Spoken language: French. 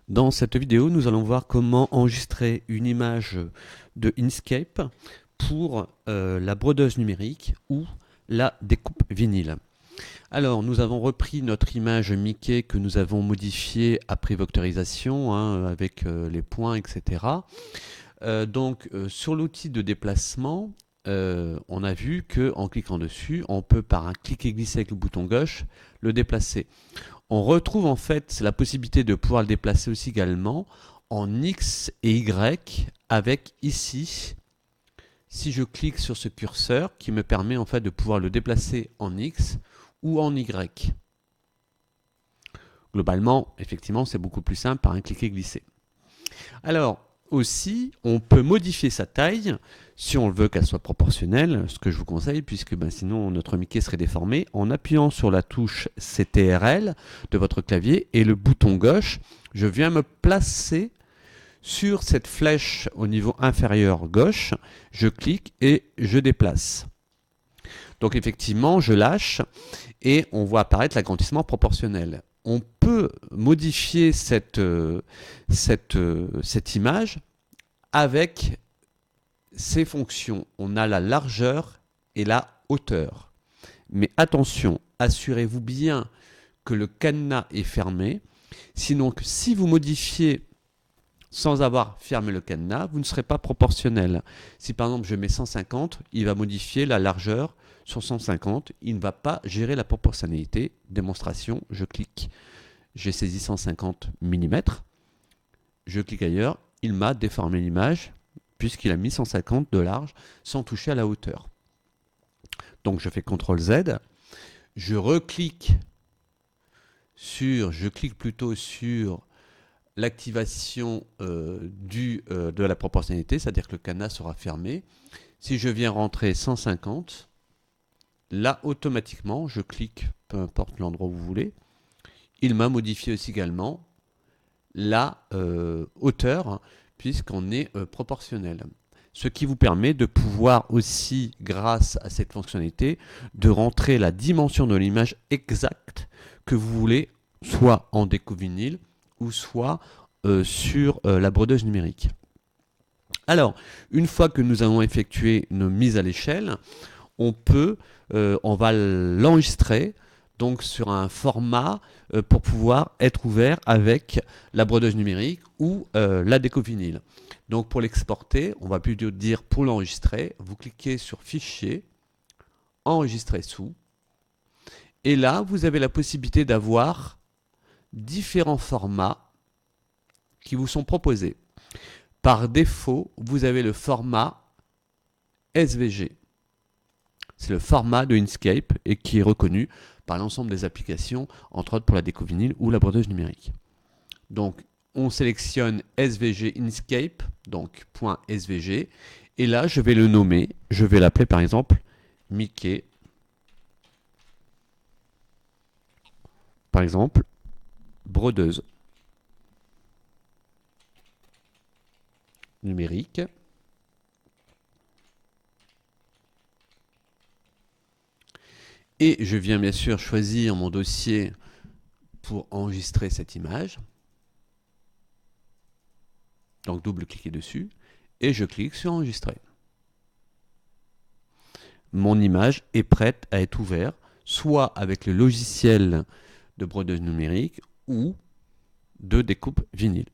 Dans cette vidéo, nous allons voir comment enregistrer une image de Inkscape pour la brodeuse numérique ou la découpe vinyle. Alors, nous avons repris notre image Mickey que nous avons modifiée après vectorisation avec les points, etc. Sur l'outil de déplacement, on a vu qu'en cliquant dessus, on peut par un clic et glisser avec le bouton gauche le déplacer. On retrouve en fait la possibilité de pouvoir le déplacer aussi également en X et Y avec ici, si je clique sur ce curseur qui me permet en fait de pouvoir le déplacer en X ou en Y. Globalement, effectivement, c'est beaucoup plus simple par un clic et glisser. Alors, aussi, on peut modifier sa taille si on veut qu'elle soit proportionnelle, ce que je vous conseille, puisque sinon notre Mickey serait déformé, en appuyant sur la touche CTRL de votre clavier et le bouton gauche, je viens me placer sur cette flèche au niveau inférieur gauche, je clique et je déplace. Donc effectivement, je lâche et on voit apparaître l'agrandissement proportionnel. On peut modifier cette image avec ces fonctions. On a la largeur et la hauteur. Mais attention, assurez-vous bien que le cadenas est fermé. Sinon, si vous modifiez sans avoir fermé le cadenas, vous ne serez pas proportionnel. Si par exemple je mets 150, il va modifier la largeur sur 150. Il ne va pas gérer la proportionnalité. Démonstration, je clique. J'ai saisi 150 mm. Je clique ailleurs. Il m'a déformé l'image puisqu'il a mis 150 de large sans toucher à la hauteur. Donc je fais CTRL Z. Je reclique je clique plutôt sur l'activation de la proportionnalité, c'est-à-dire que le cadenas sera fermé. Si je viens rentrer 150, là automatiquement, je clique, peu importe l'endroit où vous voulez, il m'a modifié aussi également la hauteur, puisqu'on est proportionnel. Ce qui vous permet de pouvoir aussi, grâce à cette fonctionnalité, de rentrer la dimension de l'image exacte que vous voulez, soit en découpe vinyle, ou soit sur la brodeuse numérique. Alors, une fois que nous avons effectué nos mises à l'échelle, on va l'enregistrer donc sur un format pour pouvoir être ouvert avec la brodeuse numérique ou la découpe vinyle. Donc pour l'exporter, on va plutôt dire pour l'enregistrer, vous cliquez sur Fichier, Enregistrer sous, et là vous avez la possibilité d'avoir différents formats qui vous sont proposés. Par défaut, vous avez le format SVG. C'est le format de Inkscape et qui est reconnu par l'ensemble des applications, entre autres pour la découpe vinyle ou la brodeuse numérique. Donc, on sélectionne SVG Inkscape, donc .svg, et là, je vais le nommer. Je vais l'appeler par exemple Mickey. Par exemple, brodeuse numérique. Et je viens bien sûr choisir mon dossier pour enregistrer cette image. Donc double-cliquer dessus et je clique sur enregistrer. Mon image est prête à être ouverte, soit avec le logiciel de brodeuse numérique ou de découpe vinyle.